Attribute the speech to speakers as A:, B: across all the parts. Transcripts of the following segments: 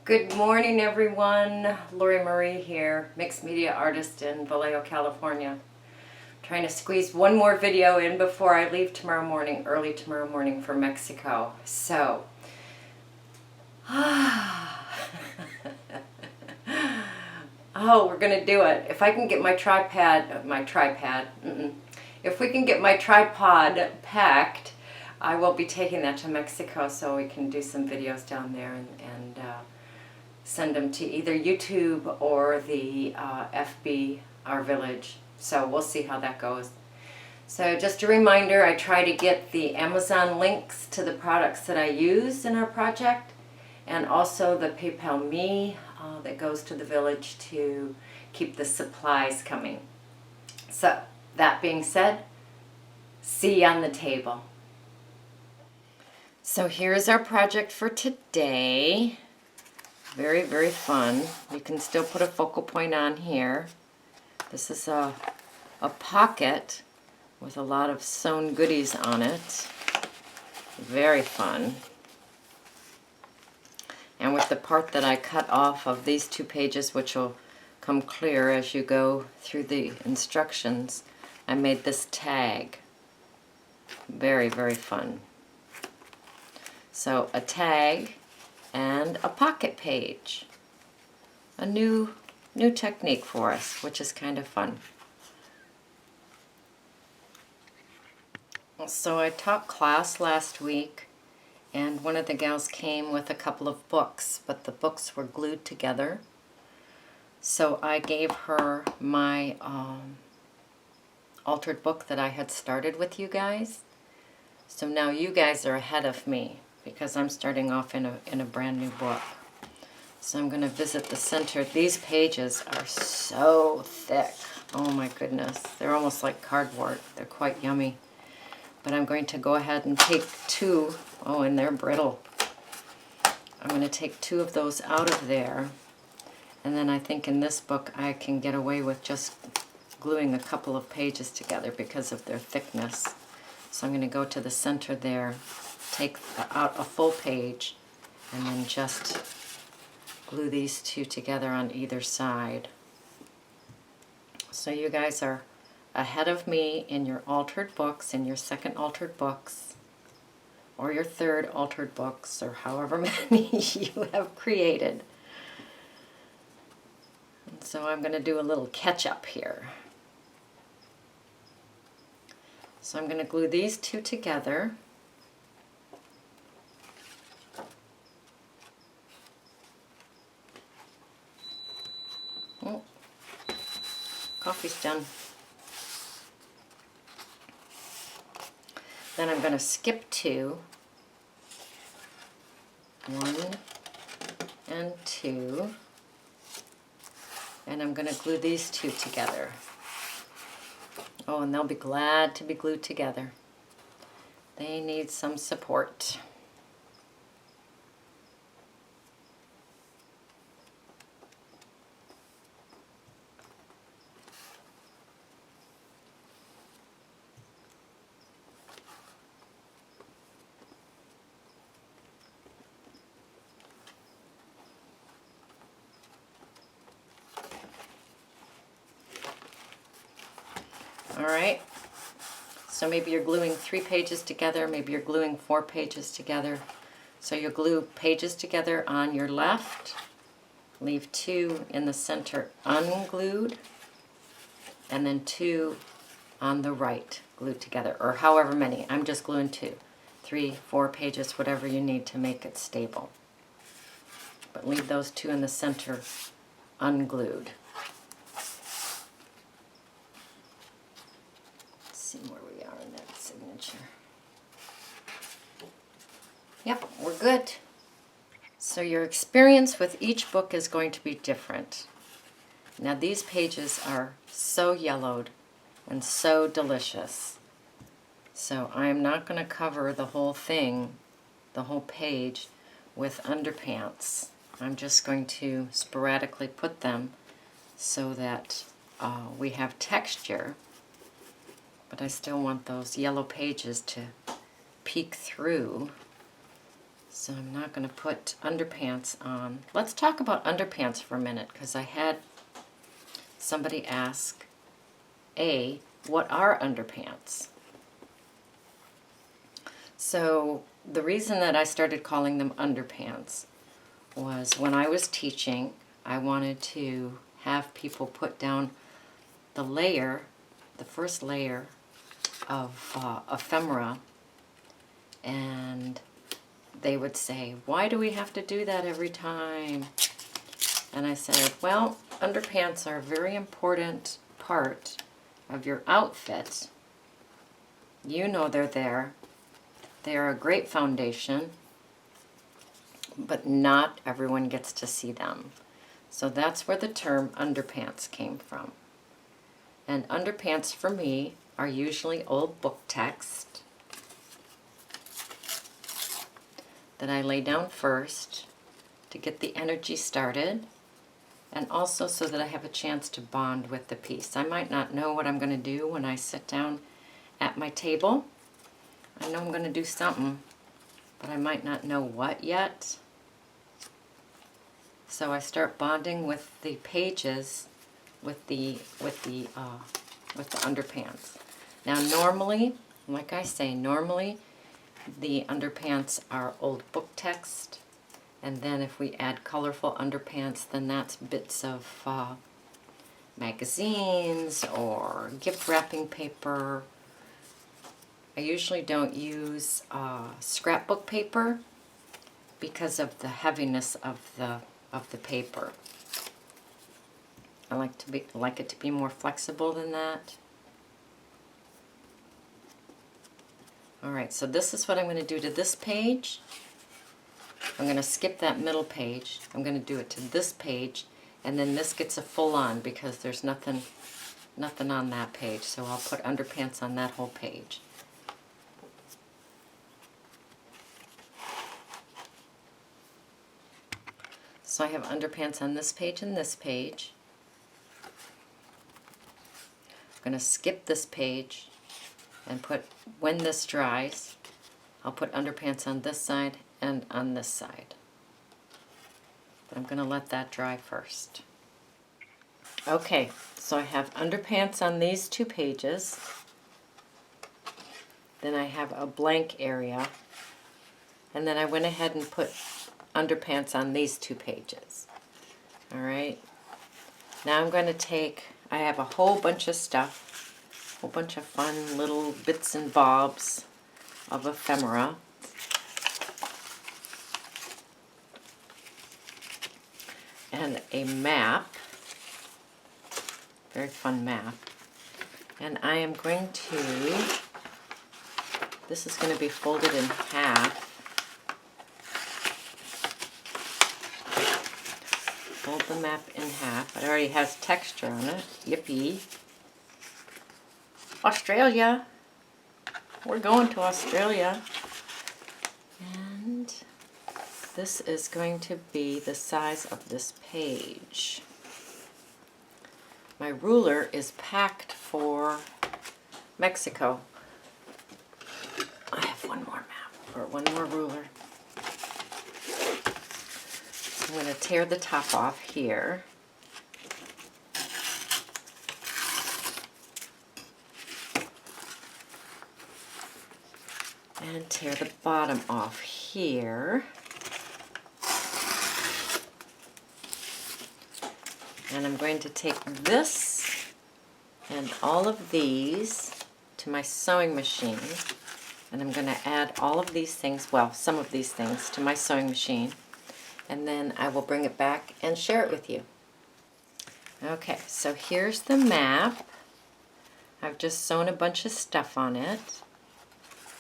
A: Good morning, everyone. Lori Marie here, mixed media artist in Vallejo, California. Trying to squeeze one more video in before I leave tomorrow morning, early tomorrow morning for Mexico. So, oh, we're gonna do it. If I can get my if we can get my tripod packed, I will be taking that to Mexico so we can do some videos down there and send them to either YouTube or the FB, our village. So we'll see how that goes. So just a reminder, I try to get the Amazon links to the products that I use in our project, and also the PayPal Me that goes to the village to keep the supplies coming. So that being said, see you on the table. So here's our project for today. Very, very fun. You can still put a focal point on here. This is a pocket with a lot of sewn goodies on it. Very fun. And with the part that I cut off of these 2 pages, which will come clear as you go through the instructions, I made this tag. Very, very fun. So a tag and a pocket page. A new technique for us, which is kind of fun. So I taught class last week, and one of the gals came with a couple of books, but the books were glued together. So I gave her my altered book that I had started with you guys. So now you guys are ahead of me, because I'm starting off in a brand new book. So I'm going to visit the center. These pages are so thick. Oh my goodness. They're almost like cardboard. They're quite yummy. But I'm going to go ahead and take 2. Oh, and they're brittle. I'm going to take 2 of those out of there. And then I think in this book I can get away with just gluing a couple of pages together because of their thickness. So I'm going to go to the center there, take out a full page, and then just glue these 2 together on either side. So you guys are ahead of me in your altered books, in your second altered books, or your third altered books, or however many you have created. And so I'm going to do a little catch up here. So I'm going to glue these 2 together. Oh, coffee's done. Then I'm going to skip 2. 1 and 2. And I'm going to glue these 2 together. Oh, and they'll be glad to be glued together. They need some support. Alright, so maybe you're gluing 3 pages together, maybe you're gluing 4 pages together. So you glue pages together on your left, leave 2 in the center unglued, and then 2 on the right glued together, or however many. I'm just gluing 2, 3, 4 pages, whatever you need to make it stable. But leave those 2 in the center unglued. Where we are in that signature. Yep, we're good. So your experience with each book is going to be different. Now these pages are so yellowed and so delicious. So I'm not going to cover the whole thing, the whole page, with underpants. I'm just going to sporadically put them so that we have texture. But I still want those yellow pages to peek through. So I'm not going to put underpants on. Let's talk about underpants for a minute, because I had somebody ask, what are underpants? So the reason that I started calling them underpants was when I was teaching, I wanted to have people put down the layer, the first layer of ephemera, and they would say, why do we have to do that every time? And I said, well, underpants are a very important part of your outfit. You know they're there. They are a great foundation, but not everyone gets to see them. So that's where the term underpants came from. And underpants for me are usually old book text that I lay down first to get the energy started, and also so that I have a chance to bond with the piece. I might not know what I'm going to do when I sit down at my table. I know I'm going to do something, but I might not know what yet. So I start bonding with the pages with the underpants. Now normally, like I say, normally the underpants are old book text, and then if we add colorful underpants, then that's bits of magazines or gift wrapping paper. I usually don't use scrapbook paper because of the heaviness of the paper. I like it to be more flexible than that. Alright, so this is what I'm going to do to this page. I'm going to skip that middle page. I'm going to do it to this page, and then this gets a full on because there's nothing on that page. So I'll put underpants on that whole page. So I have underpants on this page and this page. I'm going to skip this page and put, when this dries, I'll put underpants on this side and on this side. But I'm going to let that dry first. Okay, so I have underpants on these two pages. Then I have a blank area. And then I went ahead and put underpants on these two pages. Alright, now I'm going to take, I have a whole bunch of stuff, a whole bunch of fun little bits and bobs of ephemera. And a map, very fun map. And I am going to, this is going to be folded in half. Fold the map in half. It already has texture on it. Yippee. Australia. We're going to Australia. And this is going to be the size of this page. My ruler is packed for Mexico. I have one more map, or one more ruler. I'm going to tear the top off here. And tear the bottom off here. And I'm going to take this and all of these to my sewing machine. And I'm going to add all of these things, well, some of these things, to my sewing machine. And then I will bring it back and share it with you. Okay, so here's the map. I've just sewn a bunch of stuff on it,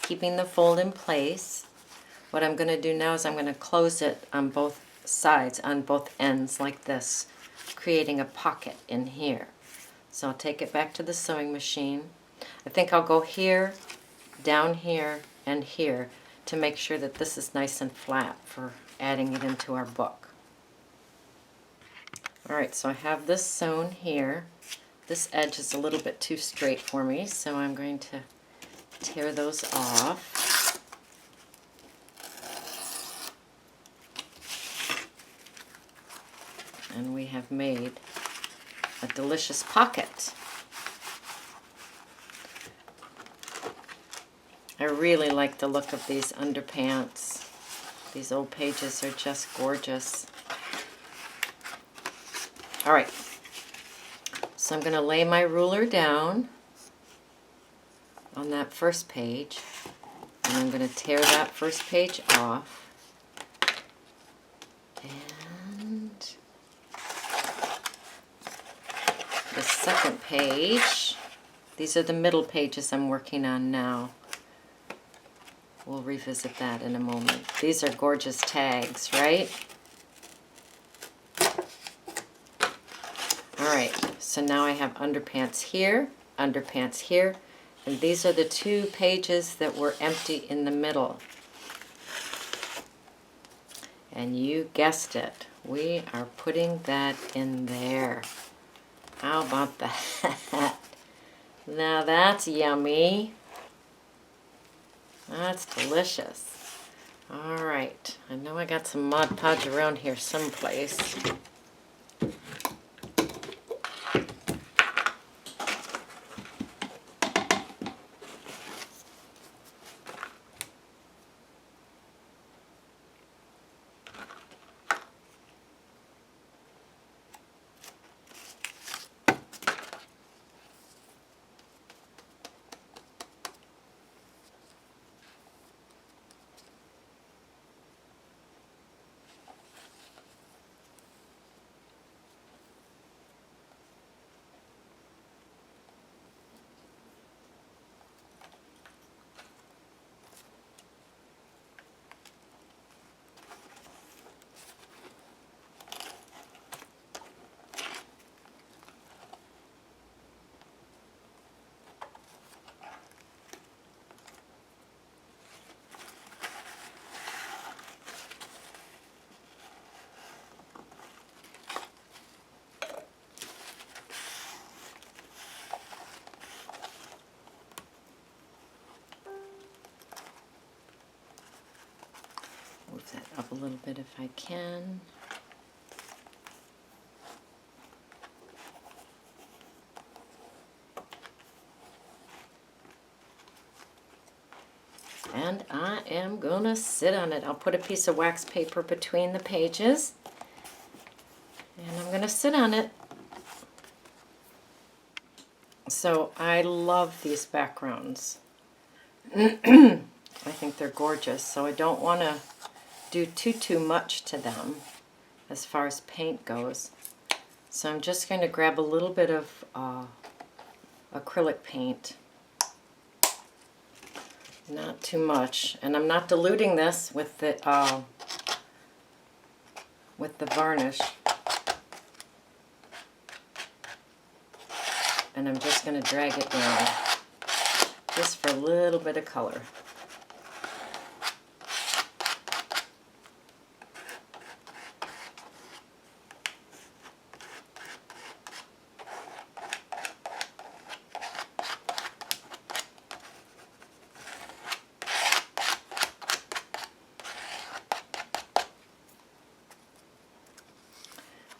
A: keeping the fold in place. What I'm going to do now is I'm going to close it on both sides, on both ends like this, creating a pocket in here. So I'll take it back to the sewing machine. I think I'll go here, down here, and here to make sure that this is nice and flat for adding it into our book. Alright, so I have this sewn here. This edge is a little bit too straight for me, so I'm going to tear those off. and we have made a delicious pocket. I really like the look of these underpants. These old pages are just gorgeous. All right, so I'm going to lay my ruler down on that first page, and I'm going to tear that first page off. And the second page, these are the middle pages I'm working on now. We'll revisit that in a moment. These are gorgeous tags, right? Alright, so now I have underpants here, and these are the two pages that were empty in the middle. And you guessed it, we are putting that in there. How about that? Now that's yummy. That's delicious. Alright, I know I got some Mod Podge around here someplace. Move that up a little bit if I can. And I am gonna sit on it. I'll put a piece of wax paper between the pages, and I'm gonna sit on it. So I love these backgrounds. I think they're gorgeous, so I don't want to do too much to them as far as paint goes. So I'm just going to grab a little bit of acrylic paint. Not too much, and I'm not diluting this with the varnish. And I'm just going to drag it down, just for a little bit of color.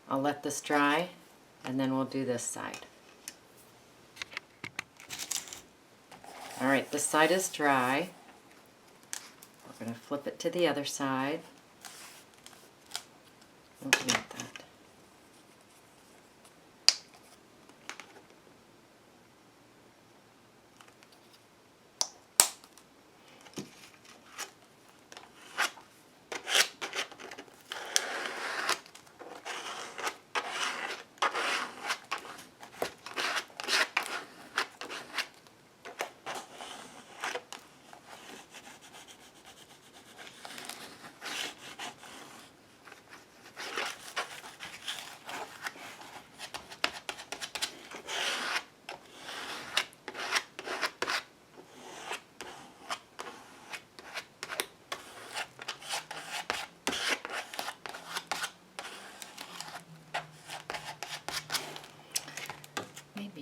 A: I'll let this dry, and then we'll do this side. Alright, this side is dry. We're going to flip it to the other side. Oops, not that.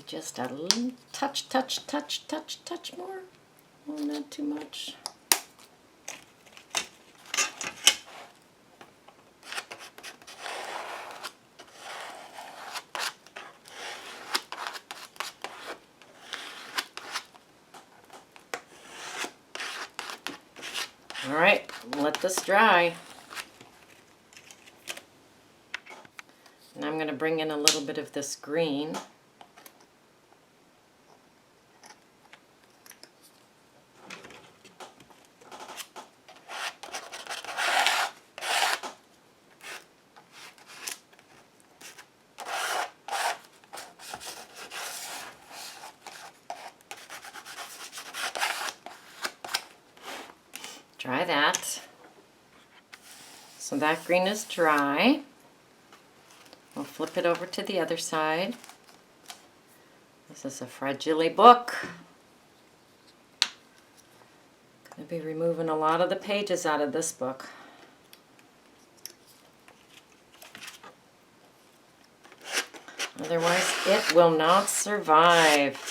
A: Just a little touch more. Oh, not too much. All right, let this dry. And I'm going to bring in a little bit of this green. Dry that. So that green is dry. We'll flip it over to the other side. This is a Fragile book. Going to be removing a lot of the pages out of this book. Otherwise, it will not survive.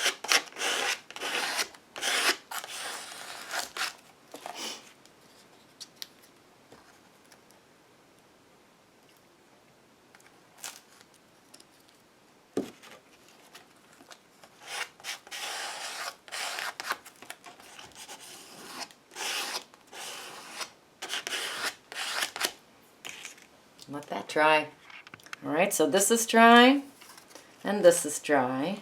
A: Let that dry. All right, so this is dry, and this is dry.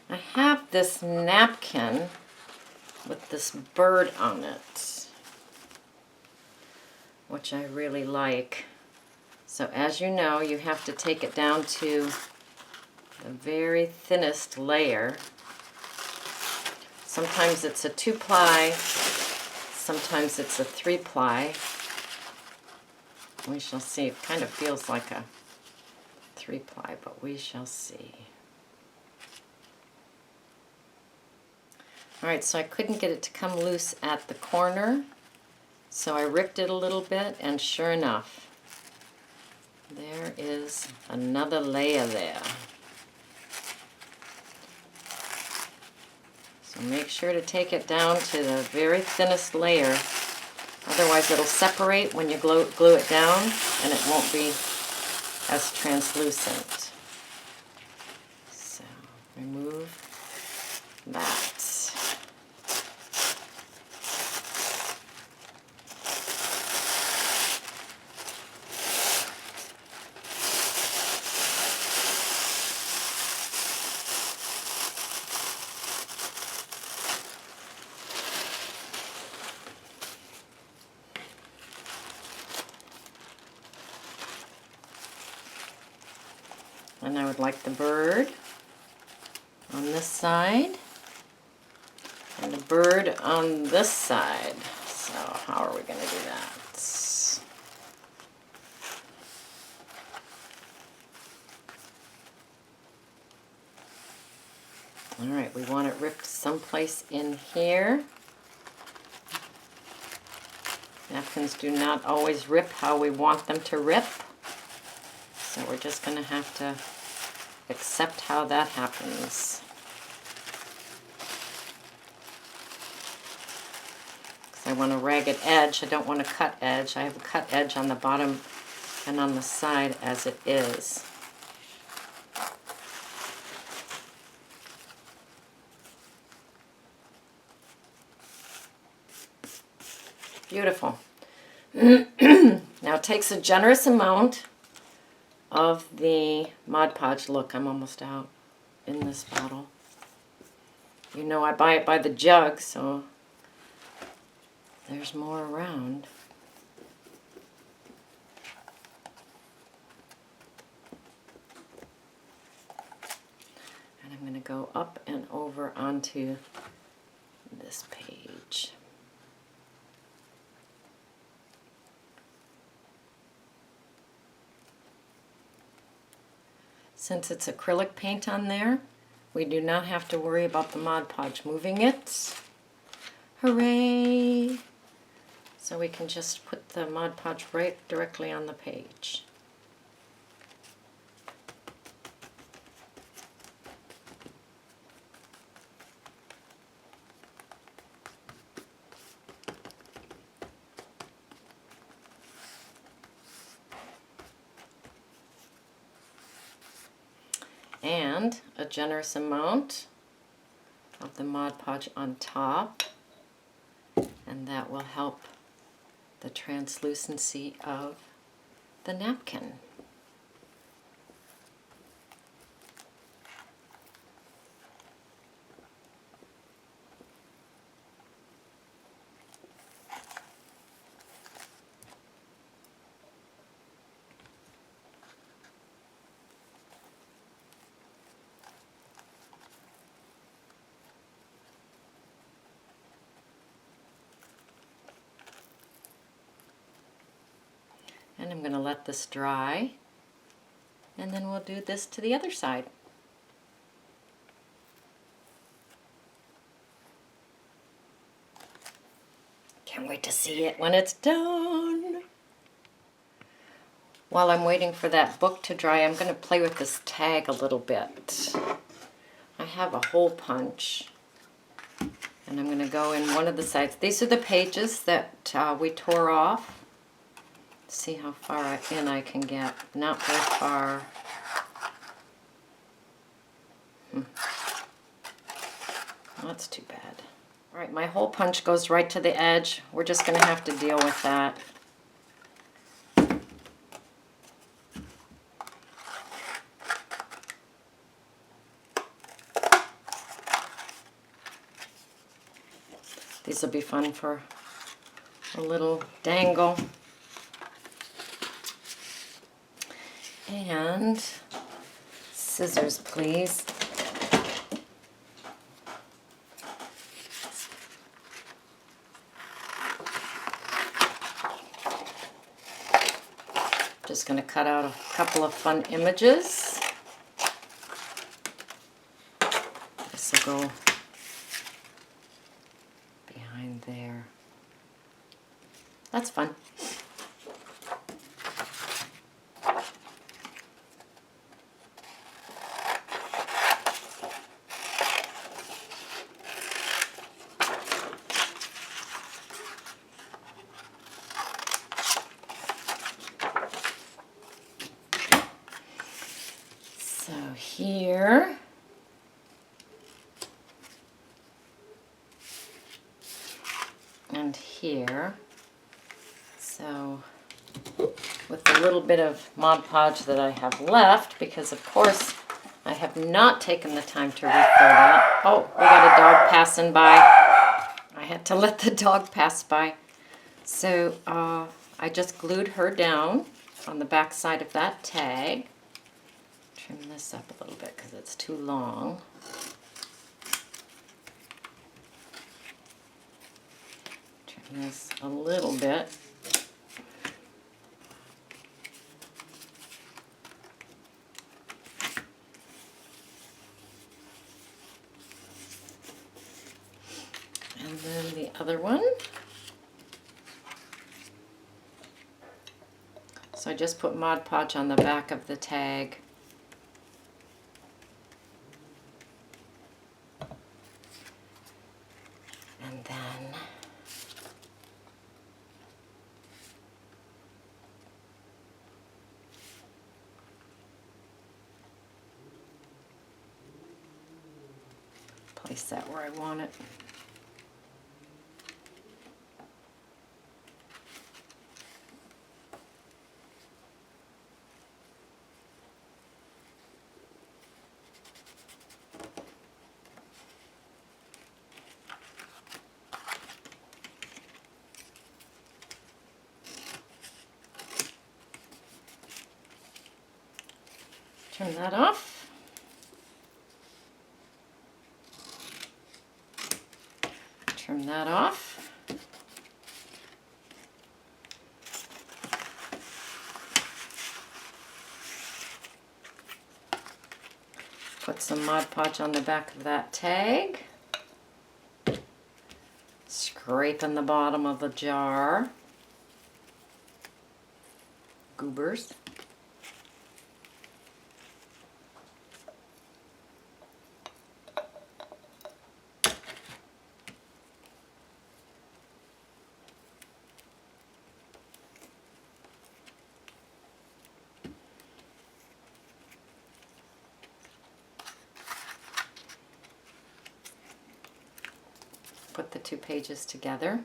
A: I have this napkin with this bird on it, which I really like. So as you know, you have to take it down to the very thinnest layer. Sometimes it's a 2-ply, sometimes it's a 3-ply. We shall see. It kind of feels like a 3-ply, but we shall see. Alright, so I couldn't get it to come loose at the corner, so I ripped it a little bit, and sure enough, there is another layer there. So make sure to take it down to the very thinnest layer. Otherwise it'll separate when you glue it down, and it won't be as translucent. So remove that. And I would like the bird on this side and the bird on this side. So how are we going to do that? Alright, we want it ripped someplace in here. Napkins do not always rip how we want them to rip. So we're just going to have to accept how that happens. Because I want a ragged edge. I don't want a cut edge. I have a cut edge on the bottom and on the side as it is. Beautiful. Now it takes a generous amount of the Mod Podge. Look, I'm almost out in this bottle. You know I buy it by the jug, so there's more around. And I'm going to go up and over onto this page. Since it's acrylic paint on there, we do not have to worry about the Mod Podge moving it. Hooray! So we can just put the Mod Podge right directly on the page. And a generous amount of the Mod Podge on top, and that will help the translucency of the napkin. And I'm going to let this dry, and then we'll do this to the other side. Can't wait to see it when it's done. While I'm waiting for that book to dry, I'm going to play with this tag a little bit. I have a hole punch, and I'm going to go in one of the sides. These are the pages that we tore off. See how far in I can get. Not very far. That's too bad. All right, my hole punch goes right to the edge. We're just going to have to deal with that. These will be fun for a little dangle. And scissors, please. Just going to cut out a couple of fun images. This will go behind there. That's fun. So here, and here, so with the little bit of Mod Podge that I have left, because of course I have not taken the time to refill that. Oh, we got a dog passing by. I had to let the dog pass by. So I just glued her down on the back side of that tag. Trim this up a little bit because it's too long. Trim this a little bit. And then the other one. So I just put Mod Podge on the back of the tag. And then place that where I want it. Turn that off. Turn that off. Put some Mod Podge on the back of that tag. Scraping the bottom of the jar. Goobers. Put the two pages together.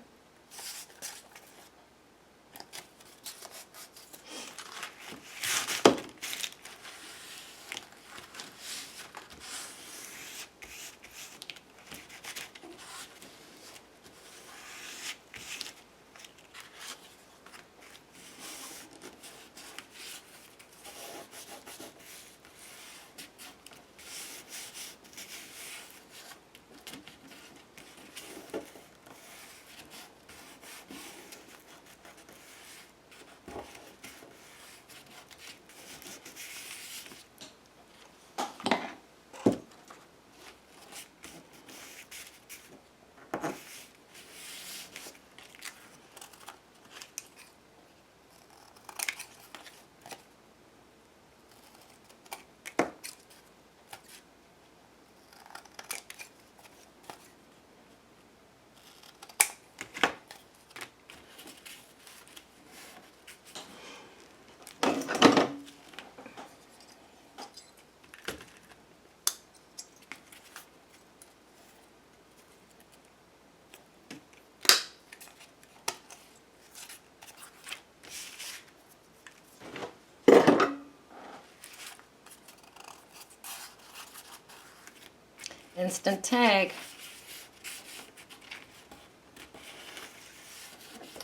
A: instant tag.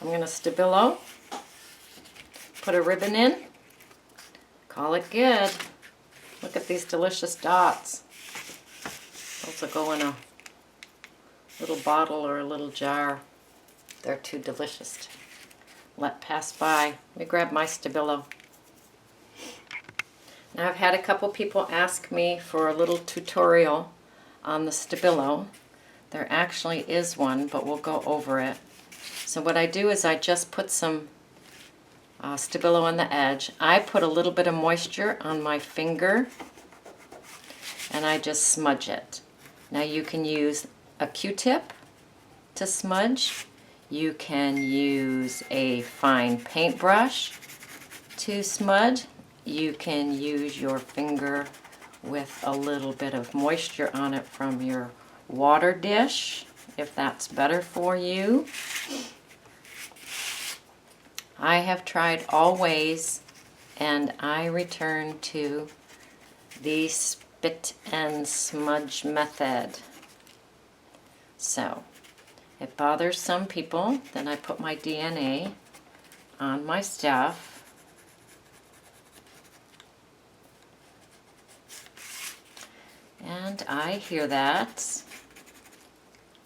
A: I'm going to Stabilo, put a ribbon in, call it good. Look at these delicious dots. Those will go in a little bottle or a little jar. They're too delicious to let pass by. Let me grab my Stabilo. Now I've had a couple people ask me for a little tutorial on the Stabilo. There actually is one, but we'll go over it. So what I do is I just put some Stabilo on the edge. I put a little bit of moisture on my finger and I just smudge it. Now you can use a Q-tip to smudge. You can use a fine paintbrush to smudge. You can use your finger with a little bit of moisture on it from your water dish, if that's better for you. I have tried all ways, and I return to the spit and smudge method. So, it bothers some people that I put my DNA on my stuff. And I hear that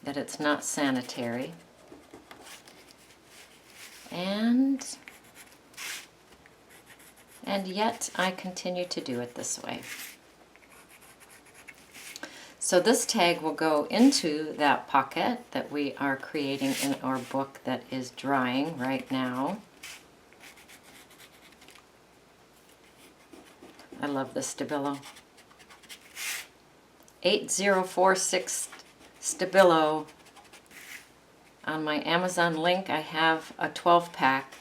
A: it's not sanitary. And yet I continue to do it this way. So this tag will go into that pocket that we are creating in our book that is drying right now. I love this Stabilo. 8046 Stabilo. On my Amazon link I have a 12-pack,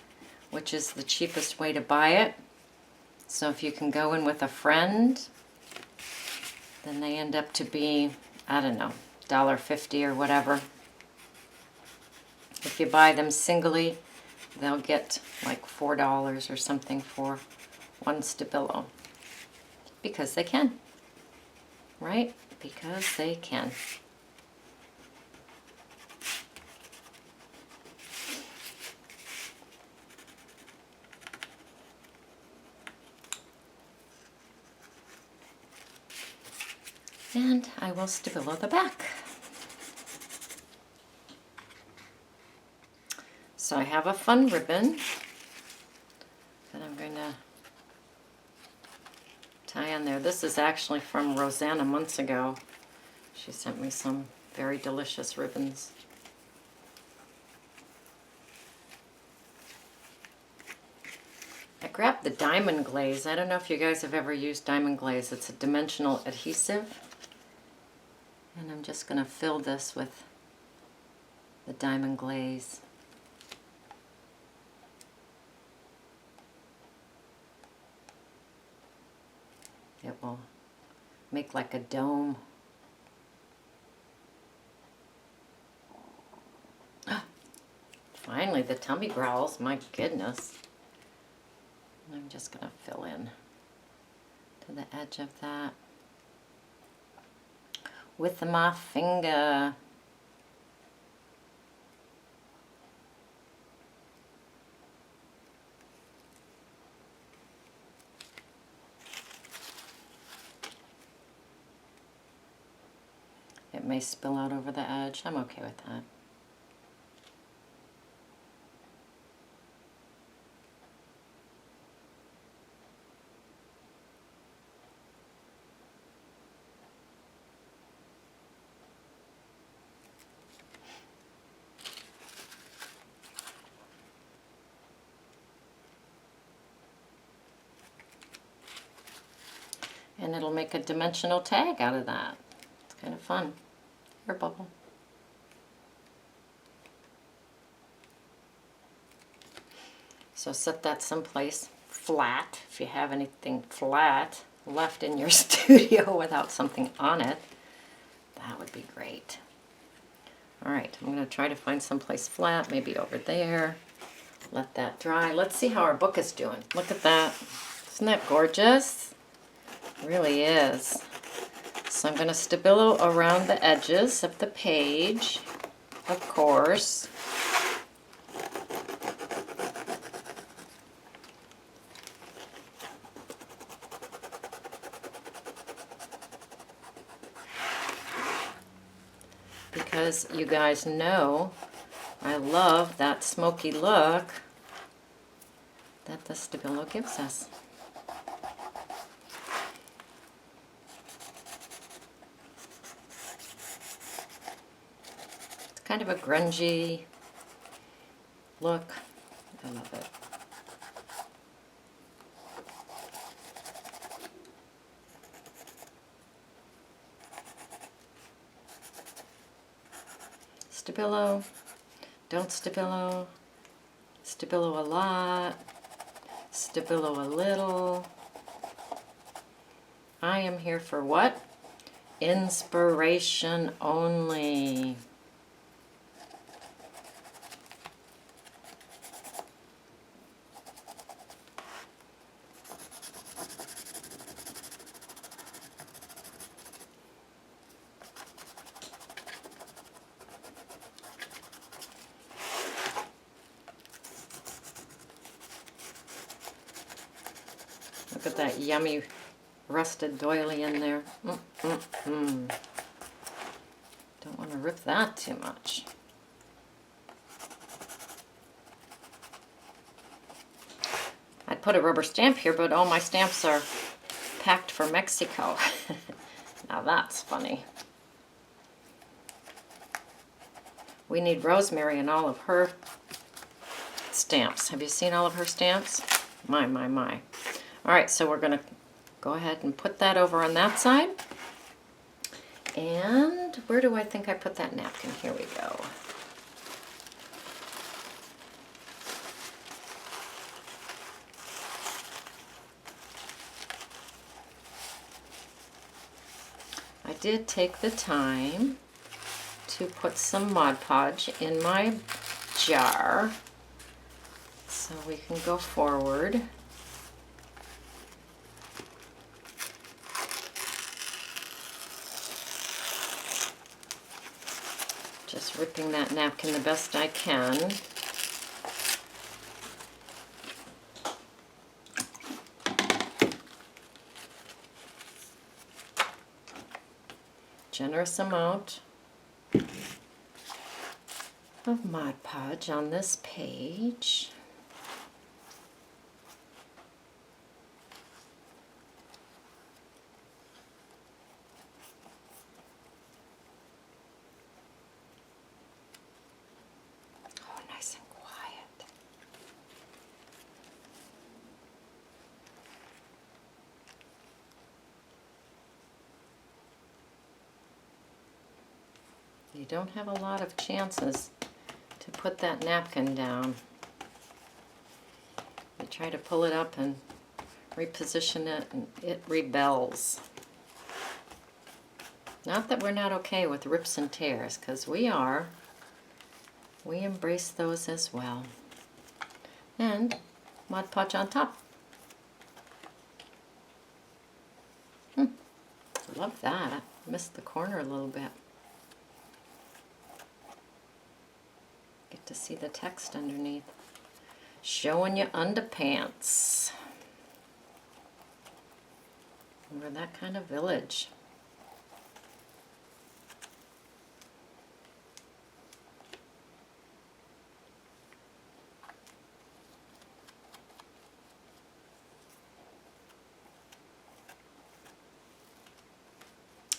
A: which is the cheapest way to buy it. So if you can go in with a friend, then they end up to be, I don't know, $1.50 or whatever. If you buy them singly, they'll get like $4 or something for one Stabilo. Because they can. Right? Because they can. And I will Stabilo the back. So I have a fun ribbon that I'm going to tie on there. This is actually from Rosanna months ago. She sent me some very delicious ribbons. I grabbed the diamond glaze. I don't know if you guys have ever used diamond glaze. It's a dimensional adhesive. And I'm just going to fill this with the diamond glaze. It will make like a dome. Finally, the tummy growls, my goodness. And I'm just going to fill in to the edge of that with my finger. It may spill out over the edge. I'm okay with that. And it'll make a dimensional tag out of that. It's kind of fun. Air bubble. So set that someplace flat. If you have anything flat left in your studio without something on it, that would be great. Alright, I'm going to try to find someplace flat, maybe over there. Let that dry. Let's see how our book is doing. Look at that. Isn't that gorgeous? It really is. So I'm going to Stabilo around the edges of the page, of course. Because you guys know I love that smoky look that the Stabilo gives us. It's kind of a grungy look. I love it. Stabilo, don't Stabilo, Stabilo a lot, Stabilo a little. I am here for what? Inspiration only. Look at that yummy rusted doily in there. Don't want to rip that too much. I'd put a rubber stamp here, but all my stamps are packed for Mexico. Now that's funny. We need Rosemary and all of her stamps. Have you seen all of her stamps? My, my, my. All right, so we're going to go ahead and put that over on that side. And where do I think I put that napkin? Here we go. I did take the time to put some Mod Podge in my jar so we can go forward. Just ripping that napkin the best I can. Generous amount of Mod Podge on this page. Oh, nice and quiet. You don't have a lot of chances to put that napkin down. You try to pull it up and reposition it, and it rebels. Not that we're not okay with rips and tears, because we are. We embrace those as well. And Mod Podge on top. Love that. Missed the corner a little bit. Get to see the text underneath. Showing you underpants. We're that kind of village.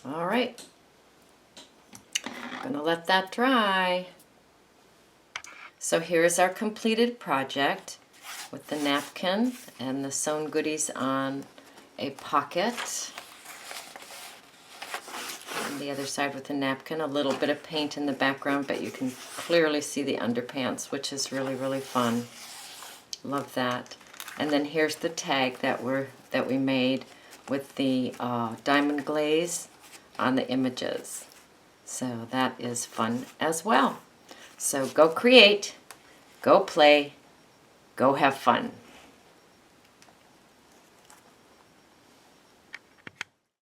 A: All right. I'm gonna let that dry. So here's our completed project with the napkin and the sewn goodies on a pocket. On the other side with the napkin, a little bit of paint in the background, but you can clearly see the underpants, which is really, really fun. Love that. And then here's the tag that we made with the diamond glaze on the images. So that is fun as well. So go create, go play, go have fun.